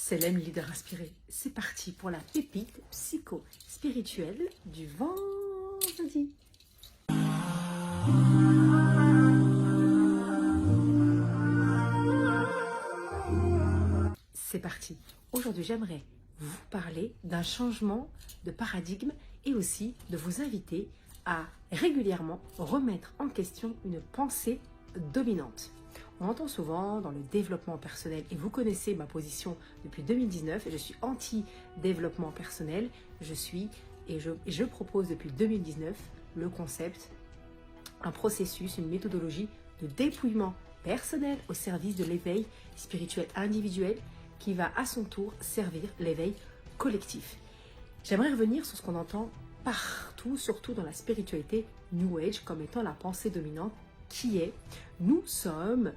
Selem leader inspiré. C'est parti pour la pépite psycho-spirituelle du vendredi. C'est parti. Aujourd'hui, j'aimerais vous parler d'un changement de paradigme et aussi de vous inviter à régulièrement remettre en question une pensée dominante. On entend souvent dans le développement personnel, et vous connaissez ma position depuis 2019, je suis anti-développement personnel, je propose depuis 2019 le concept, un processus, une méthodologie de dépouillement personnel au service de l'éveil spirituel individuel qui va à son tour servir l'éveil collectif. J'aimerais revenir sur ce qu'on entend partout, surtout dans la spiritualité New Age, comme étant la pensée dominante qui est nous serions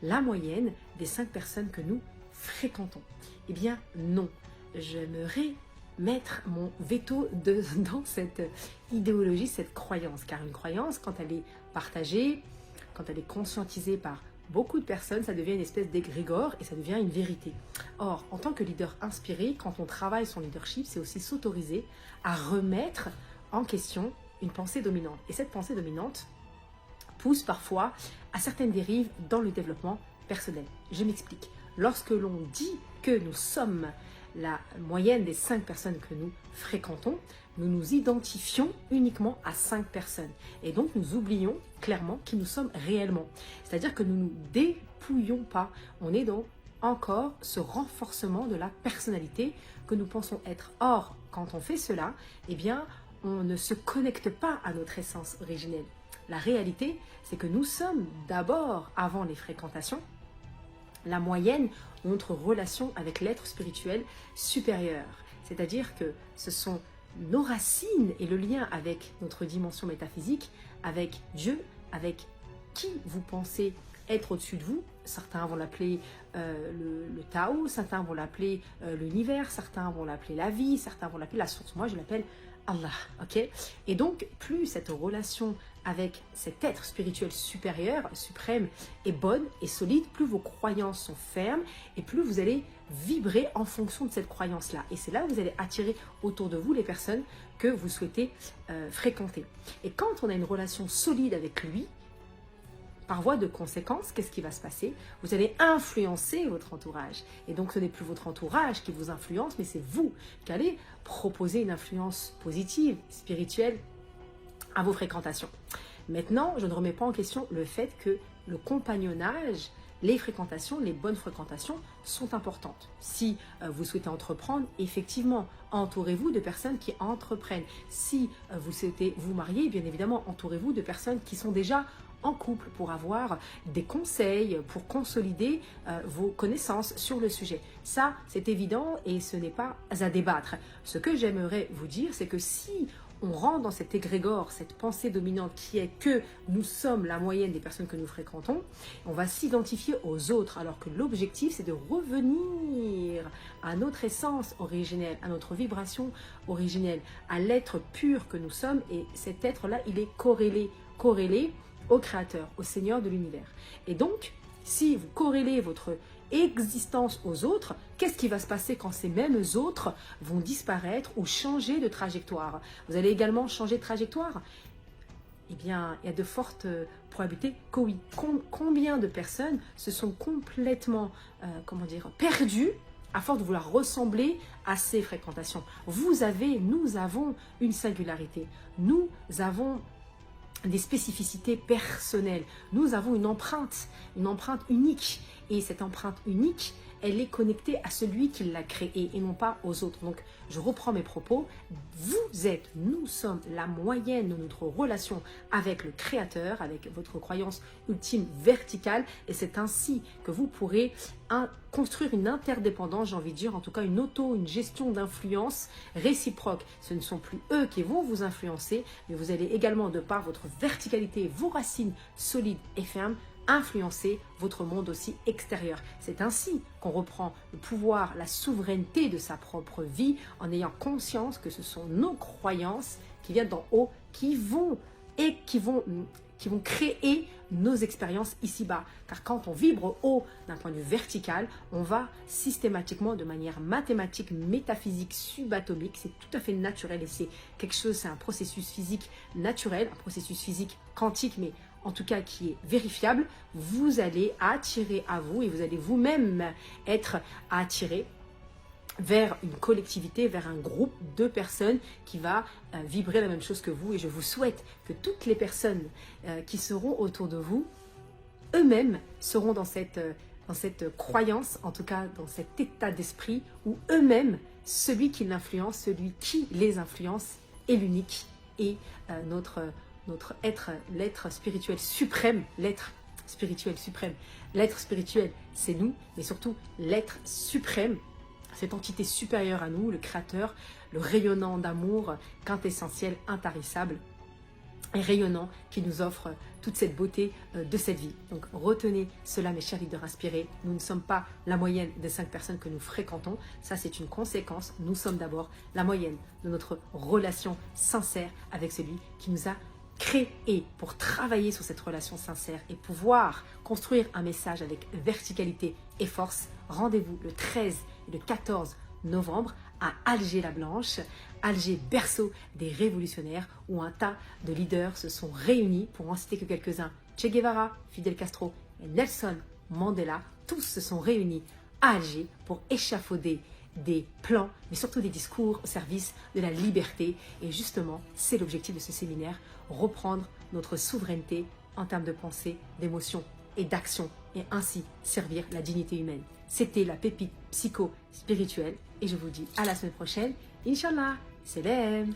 la moyenne des 5 personnes que nous fréquentons. Eh bien non, j'aimerais mettre mon veto dans cette idéologie, cette croyance, car une croyance, quand elle est partagée, quand elle est conscientisée par beaucoup de personnes, ça devient une espèce d'égrégore et ça devient une vérité. Or, en tant que leader inspiré, quand on travaille son leadership, c'est aussi s'autoriser à remettre en question une pensée dominante. Et cette pensée dominante pousse parfois à certaines dérives dans le développement personnel. Je m'explique. Lorsque l'on dit que nous sommes la moyenne des 5 personnes que nous fréquentons, nous nous identifions uniquement à 5 personnes. Et donc, nous oublions clairement qui nous sommes réellement. C'est-à-dire que nous ne nous dépouillons pas. On est donc encore ce renforcement de la personnalité que nous pensons être. Or, quand on fait cela, eh bien, on ne se connecte pas à notre essence originelle. La réalité, c'est que nous sommes d'abord, avant les fréquentations, la moyenne de notre relation avec l'être spirituel supérieur. C'est-à-dire que ce sont nos racines et le lien avec notre dimension métaphysique, avec Dieu, avec qui vous pensez être au-dessus de vous. Certains vont l'appeler le Tao, certains vont l'appeler l'univers, certains vont l'appeler la vie, certains vont l'appeler la source. Moi, je l'appelle Allah, ok? Et donc, plus cette relation avec cet être spirituel supérieur, suprême, est bonne et solide, plus vos croyances sont fermes et plus vous allez vibrer en fonction de cette croyance-là. Et c'est là où vous allez attirer autour de vous les personnes que vous souhaitez fréquenter. Et quand on a une relation solide avec lui, par voie de conséquence, qu'est-ce qui va se passer? Vous allez influencer votre entourage. Et donc, ce n'est plus votre entourage qui vous influence, mais c'est vous qui allez proposer une influence positive, spirituelle à vos fréquentations. Maintenant, je ne remets pas en question le fait que le compagnonnage, les fréquentations, les bonnes fréquentations sont importantes. Si vous souhaitez entreprendre, effectivement, entourez-vous de personnes qui entreprennent. Si vous souhaitez vous marier, bien évidemment, entourez-vous de personnes qui sont déjà en couple pour avoir des conseils, pour consolider vos connaissances sur le sujet. Ça, c'est évident et ce n'est pas à débattre. Ce que j'aimerais vous dire, c'est que si on rentre dans cet égrégore, cette pensée dominante qui est que nous sommes la moyenne des personnes que nous fréquentons, on va s'identifier aux autres, alors que l'objectif, c'est de revenir à notre essence originelle, à notre vibration originelle, à l'être pur que nous sommes. Et cet être-là, il est corrélé au Créateur, au Seigneur de l'univers. Et donc, si vous corrélez votre existence aux autres, qu'est-ce qui va se passer quand ces mêmes autres vont disparaître ou changer de trajectoire? Vous allez également changer de trajectoire? Eh bien, il y a de fortes probabilités que oui. Combien de personnes se sont complètement, perdues à force de vouloir ressembler à ces fréquentations? Nous avons une singularité. Nous avons des spécificités personnelles. Nous avons une empreinte unique. Et cette empreinte unique, elle est connectée à celui qui l'a créée et non pas aux autres. Donc, je reprends mes propos. Nous sommes la moyenne de notre relation avec le Créateur, avec votre croyance ultime verticale. Et c'est ainsi que vous pourrez construire une interdépendance, j'ai envie de dire, en tout cas une gestion d'influence réciproque. Ce ne sont plus eux qui vont vous influencer, mais vous allez également, de par votre verticalité, vos racines solides et fermes, influencer votre monde aussi extérieur. C'est ainsi qu'on reprend le pouvoir, la souveraineté de sa propre vie en ayant conscience que ce sont nos croyances qui viennent d'en haut qui vont qui vont créer nos expériences ici-bas. Car quand on vibre haut d'un point de vue vertical, on va systématiquement, de manière mathématique, métaphysique, subatomique, c'est tout à fait naturel et c'est quelque chose, c'est un processus physique naturel, un processus physique quantique, mais en tout cas qui est vérifiable, vous allez attirer à vous et vous allez vous-même être attiré vers une collectivité, vers un groupe de personnes qui va vibrer la même chose que vous. Et je vous souhaite que toutes les personnes qui seront autour de vous, eux-mêmes seront dans cette croyance, en tout cas dans cet état d'esprit où eux-mêmes, celui qui l'influence, celui qui les influence est l'unique et notre être, l'être spirituel suprême, l'être spirituel suprême. L'être spirituel, c'est nous, mais surtout l'être suprême, cette entité supérieure à nous, le créateur, le rayonnant d'amour, quintessentiel, intarissable et rayonnant qui nous offre toute cette beauté de cette vie. Donc retenez cela mes chers leaders inspirés, nous ne sommes pas la moyenne des 5 personnes que nous fréquentons, ça c'est une conséquence, nous sommes d'abord la moyenne de notre relation sincère avec celui qui nous a créé. Pour travailler sur cette relation sincère et pouvoir construire un message avec verticalité et force, rendez-vous le 13 et le 14 novembre à Alger-la-Blanche, Alger berceau des révolutionnaires, où un tas de leaders se sont réunis, pour en citer que quelques-uns, Che Guevara, Fidel Castro et Nelson Mandela, tous se sont réunis à Alger pour échafauder des plans, mais surtout des discours au service de la liberté. Et justement, c'est l'objectif de ce séminaire, reprendre notre souveraineté en termes de pensée, d'émotion et d'action, et ainsi servir la dignité humaine. C'était la pépite psycho-spirituelle, et je vous dis à la semaine prochaine. Inch'Allah, Salam.